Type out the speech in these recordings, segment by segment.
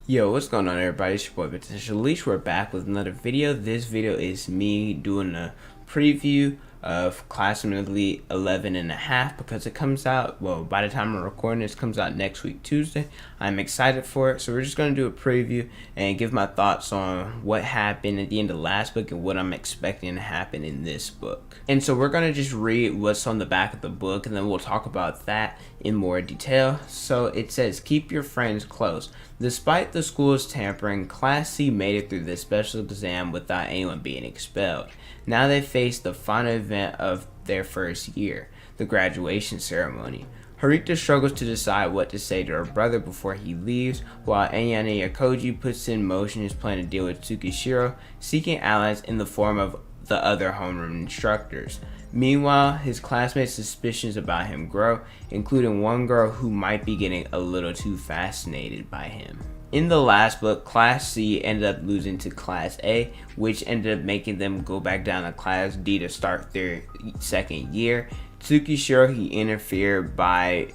Yo, what's going on everybody? It's your boy Potential Leash. We're back with another video. This video is me doing a preview of Classroom 11 and a half because it comes out, well, by the time I'm recording this, comes out next week, Tuesday. I'm excited for it. So we're just going to do a preview and give my thoughts on what happened at the end of the last book and what I'm expecting to happen in this book. And so we're going to just read what's on the back of the book and then we'll talk about that in more detail. So it says, keep your friends close. Despite the school's tampering, Class C made it through this special exam without anyone being expelled. Now they face the final event of their first year, the graduation ceremony. Horikita struggles to decide what to say to her brother before he leaves, while Ayanokouji puts in motion his plan to deal with Tsukishiro, seeking allies in the form of the other homeroom instructors. Meanwhile, his classmates' suspicions about him grow, including one girl who might be getting a little too fascinated by him. In the last book, Class C ended up losing to Class A, which ended up making them go back down to Class D to start their second year. Tsukishiro, he interfered by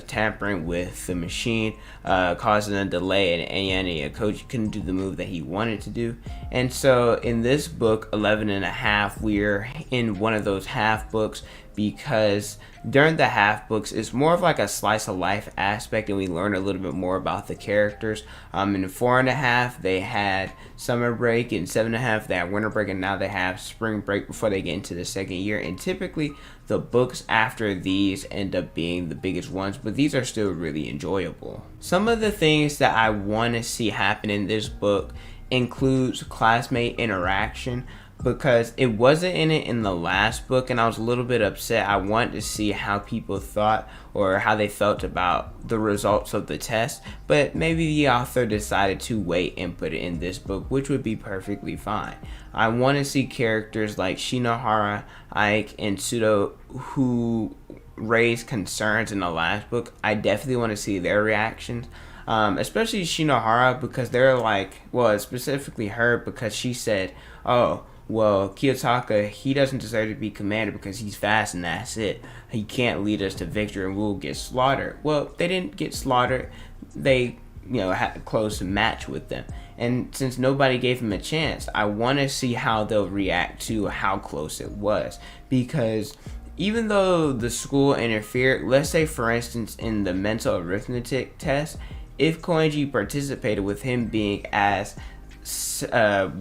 tampering with the machine, causing a delay, and Ayanokouji couldn't do the move that he wanted to do. And so in this book, 11 and a half, we're in one of those half books because during the half books, it's more of like a slice of life aspect and we learn a little bit more about the characters. In 4 and a half, they had summer break, and 7 and a half, they had winter break, and now they have spring break before they get into the second year. And typically the books after these end up being the biggest ones, but these are still really enjoyable. Some of the things that I want to see happen in this book includes classmate interaction, because it wasn't in it in the last book and I was a little bit upset. I wanted to see how people thought or how they felt about the results of the test, but maybe the author decided to wait and put it in this book, which would be perfectly fine. I want to see characters like Shinohara, Ike, and Sudo who raised concerns in the last book. I definitely want to see their reactions. Especially Shinohara, because they're like, well, specifically her, because she said, oh, well, Kiyotaka, he doesn't deserve to be commander because he's fast and that's it. He can't lead us to victory and we'll get slaughtered. Well, they didn't get slaughtered. They, had a close match with them. And since nobody gave him a chance, I want to see how they'll react to how close it was. Because even though the school interfered, let's say, for instance, in the mental arithmetic test, if Koenji participated with him being as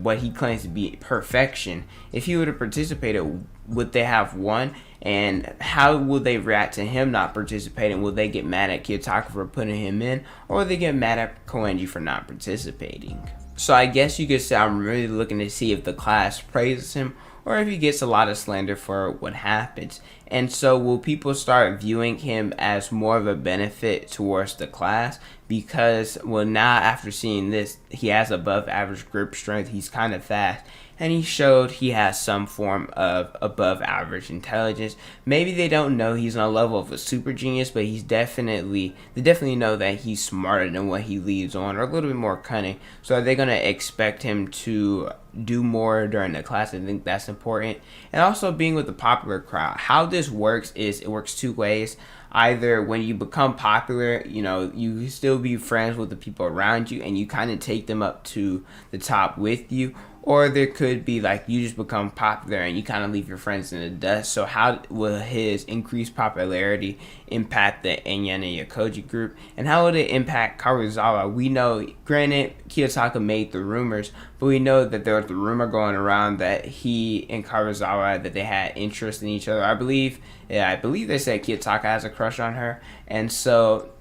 what he claims to be perfection, if he would have participated, would they have won? And how will they react to him not participating? Will they get mad at Kiyotaka for putting him in, or will they get mad at Koenji for not participating? So I guess you could say I'm really looking to see if the class praises him or if he gets a lot of slander for what happens. And so will people start viewing him as more of a benefit towards the class? Because, well, now after seeing this, he has above average grip strength, he's kind of fast, and he showed he has some form of above average intelligence. Maybe they don't know he's on a level of a super genius, but they definitely know that he's smarter than what he leads on, or a little bit more cunning. So are they going to expect him to do more during the class? I think that's important. And also being with the popular crowd. How this works is it works two ways. Either when you become popular, you still be friends with the people around you and you kind of take them up to the top with you. Or there could be like you just become popular and you kind of leave your friends in the dust. So how will his increased popularity impact the Ayanokouji group? And how will it impact Karuizawa? We know, granted, Kiyotaka made the rumors, but we know that there was the rumor going around that he and Karuizawa, that they had interest in each other. I believe they said Kiyotaka has a crush on her. And so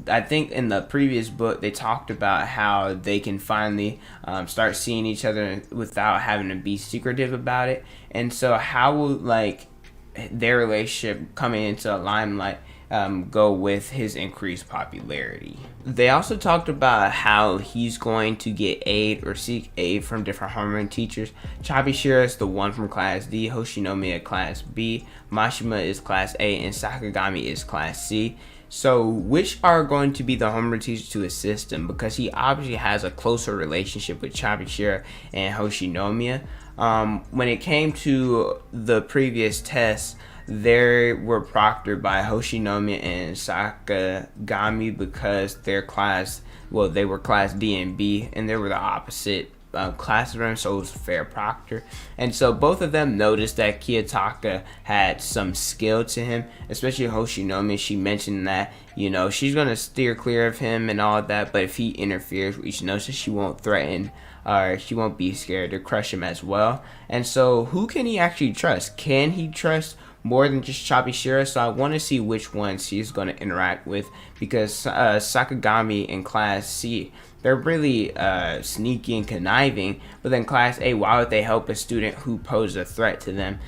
I think in the previous book they talked about how they can finally start seeing each other without having to be secretive about it. And so how will their relationship coming into limelight go with his increased popularity? They also talked about how he's going to get aid or seek aid from different homeroom teachers. Tsukishiro is the one from Class D, Hoshinomiya Class B, Mashima is Class A, and Sakagami is Class C. So which are going to be the homeroom teachers to assist him? Because he obviously has a closer relationship with Tsukishiro and Hoshinomiya. When it came to the previous tests, they were proctored by Hoshinomiya and Sakagami because their class well, they were class D and B, and they were the opposite classroom, so it was fair proctor. And so both of them noticed that Kiyotaka had some skill to him, especially Hoshinomi. She mentioned that, you know, she's going to steer clear of him and all of that, but if he interferes with Ichinosa, she won't threaten or she won't be scared to crush him as well. And so who can he actually trust? Can he trust more than just Tsukishiro? So I want to see which ones he's going to interact with, because Sakagami in class C, they're really sneaky and conniving, but then class A, why would they help a student who posed a threat to them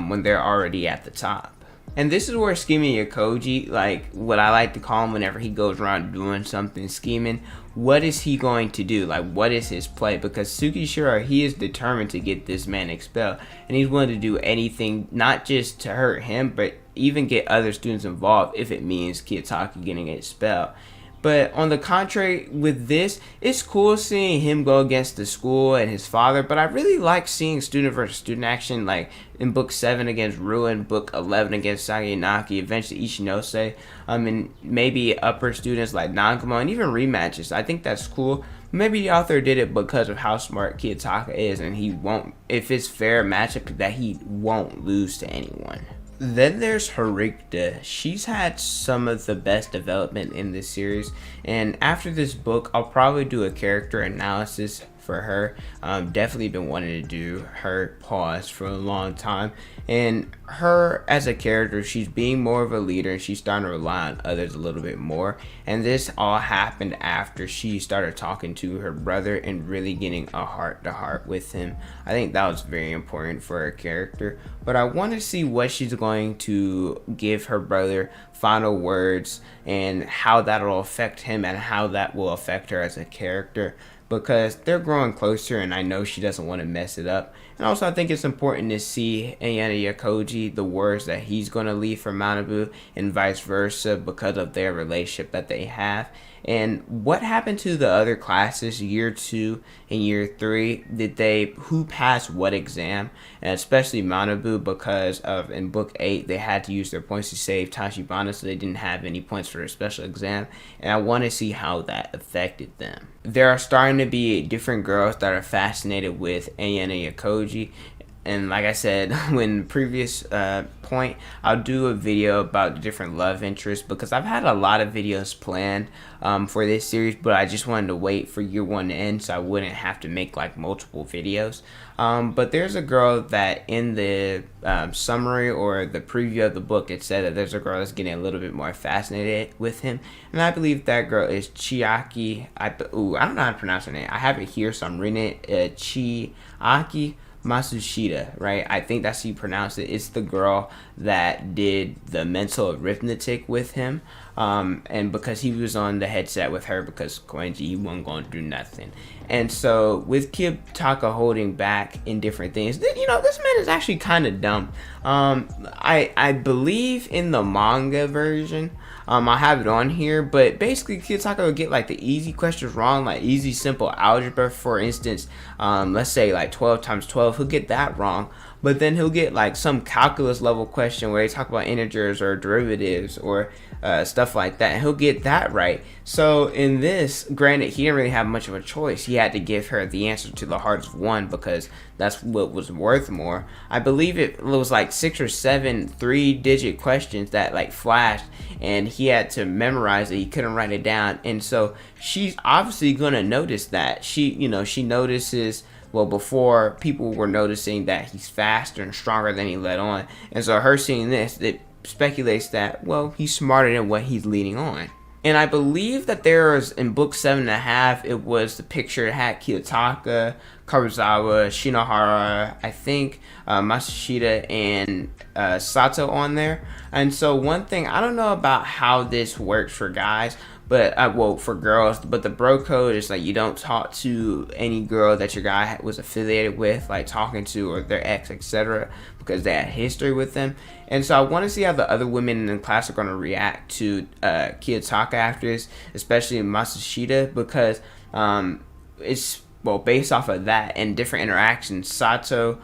when they're already at the top? And this is where Ayanokouji, like what I like to call him whenever he goes around doing something, scheming, what is he going to do? Like, what is his play? Because Tsukishiro, he is determined to get this man expelled, and he's willing to do anything, not just to hurt him, but even get other students involved if it means Kiyotaka getting expelled. But on the contrary, with this, it's cool seeing him go against the school and his father, but I really like seeing student versus student action, like in book 7 against Ruin, book 11 against Saganaki, eventually Ichinose, and maybe upper students like Nagamo, and even rematches. I think that's cool. Maybe the author did it because of how smart Kiyotaka is, and he won't, if it's fair matchup, that he won't lose to anyone. Then there's Horikita. She's had some of the best development in this series, and after this book I'll probably do a character analysis for her. Definitely been wanting to do her pause for a long time, and her as a character, she's being more of a leader and she's starting to rely on others a little bit more, and this all happened after she started talking to her brother and really getting a heart-to-heart with him. I think that was very important for her character, but I want to see what she's going to give her brother final words and how that'll affect him and how that will affect her as a character, because they're growing closer and I know she doesn't want to mess it up. And also I think it's important to see Ayanokouji, the words that he's going to leave for Manabu and vice versa, because of their relationship that they have. And what happened to the other classes, year 2 and year 3? Who passed what exam? And especially Manabu, because of in book 8 they had to use their points to save Tachibana, so they didn't have any points for a special exam, and I want to see how that affected them. There are starting to be different girls that are fascinated with Ayanokouji, and like I said when previous point, I'll do a video about the different love interests, because I've had a lot of videos planned for this series, but I just wanted to wait for year 1 to end so I wouldn't have to make like multiple videos. But there's a girl that in the summary or the preview of the book, it said that there's a girl that's getting a little bit more fascinated with him, and I believe that girl is Chiaki. I don't know how to pronounce her name. I have it here, so I'm reading it. Chiaki Masushita, right? I think that's how you pronounce it. It's the girl that did the mental arithmetic with him, and because he was on the headset with her, because Koenji, he wasn't going to do nothing. And so with Kiyotaka holding back in different things, you know, this man is actually kind of dumb. I believe in the manga version, I have it on here, but basically Kiyotaka will get like the easy questions wrong, like easy simple algebra, for instance. Let's say like 12 times 12, he'll get that wrong, but then he'll get like some calculus level question where he talk about integers or derivatives or stuff like that, and he'll get that right. So in this, granted, he didn't really have much of a choice. He had to give her the answer to the hardest one because that's what was worth more. I believe it was like 6 or 7 3-digit questions that like flashed, and he had to memorize it. He couldn't write it down, and so she's obviously gonna notice that. She notices, well, before people were noticing that he's faster and stronger than he let on, and so her seeing this, it speculates that, well, he's smarter than what he's leading on. And I believe that there was, in book 7.5, it was the picture that had Kiyotaka, Karuzawa, Shinohara, I think Masushita, and Sato on there. And so one thing, I don't know about how this works for guys, but well, for girls, but the bro code is like you don't talk to any girl that your guy was affiliated with, like talking to, or their ex, etc., because they had history with them. And so I want to see how the other women in the class are going to react to Kiyotaka after this, especially Masushita, because it's, well, based off of that and different interactions. Sato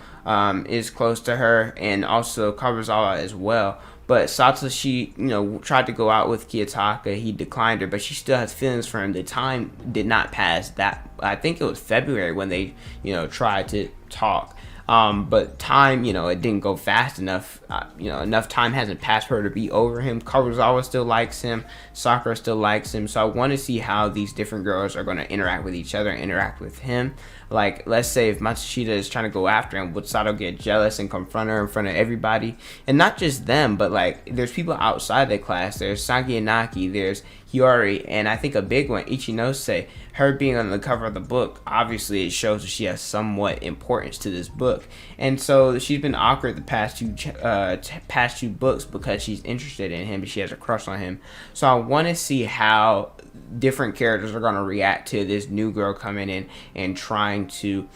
is close to her, and also Karuzawa as well. but Satoshi, tried to go out with Kiyotaka. He declined her, but she still has feelings for him. The time did not pass. That, I think it was February when they, tried to talk. But time, it didn't go fast enough. Enough time hasn't passed for her to be over him. Karuzawa still likes him. Sakura still likes him. So I want to see how these different girls are going to interact with each other and interact with him. Like, let's say if Matsushita is trying to go after him, would Sato get jealous and confront her in front of everybody? And not just them, but like, there's people outside the class. There's Saki and Naki, there's Hiyori, and I think a big one, Ichinose. Her being on the cover of the book, obviously it shows that she has somewhat importance to this book. And so she's been awkward the past two books because she's interested in him, but she has a crush on him. So I want to see how different characters are going to react to this new girl coming in and trying to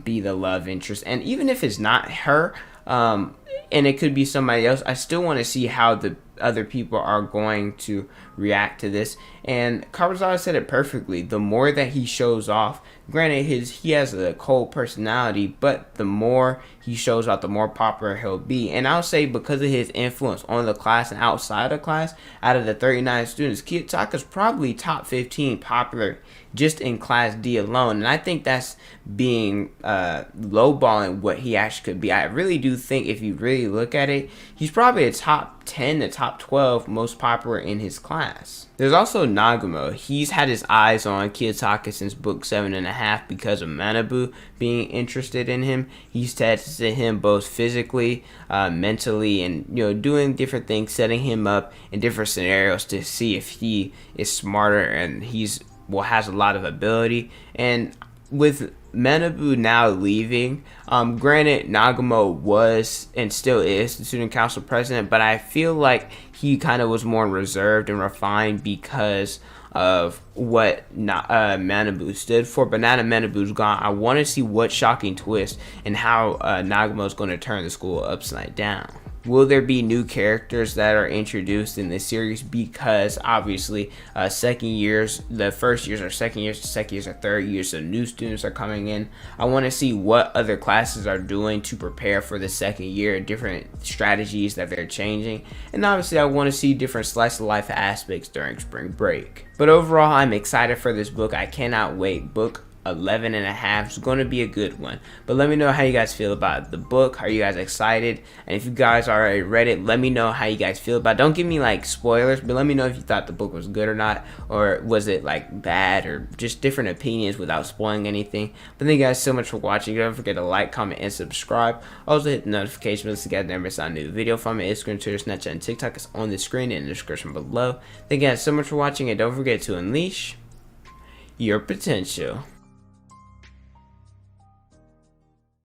be the love interest. And even if it's not her, and it could be somebody else, I still want to see how the other people are going to react to this. And Karuzawa said it perfectly. The more that he shows off, granted he has a cold personality, but the more he shows off, the more popular he'll be. And I'll say because of his influence on the class and outside of class, out of the 39 students, Kiyotaka's probably top 15 popular just in class D alone. And I think that's being lowballing what he actually could be. I really do think if you really look at it, he's probably a top 10 to top 12 most popular in his class. There's also Nagamo. He's had his eyes on Kiyotaka since book 7.5 because of Manabu being interested in him. He's tested him both physically, mentally, and doing different things, setting him up in different scenarios to see if he is smarter and has a lot of ability. And with Manabu now leaving, granted Nagamo was and still is the student council president, but I feel like he kind of was more reserved and refined because of what Manabu stood for. But now that Manabu's gone, I want to see what shocking twist and how Nagamo is going to turn the school upside down. Will there be new characters that are introduced in this series? Because obviously second years, the first years are second years, the second years are third years, so new students are coming in. I want to see what other classes are doing to prepare for the second year, different strategies that they're changing. And obviously I want to see different slice of life aspects during spring break. But overall, I'm excited for this book. I cannot wait. Book 11.5 is going to be a good one. But let me know how you guys feel about the book. Are you guys excited? And if you guys already read it, let me know how you guys feel about it. Don't give me like spoilers, but let me know if you thought the book was good or not, or was it like bad, or just different opinions without spoiling anything. But thank you guys so much for watching. Don't forget to like, comment, and subscribe. Also hit the notification bell so you guys never miss out on a new video from me. Instagram, Twitter, Snapchat, and TikTok is on the screen and in the description below. Thank you guys so much for watching, and don't forget to unleash your potential.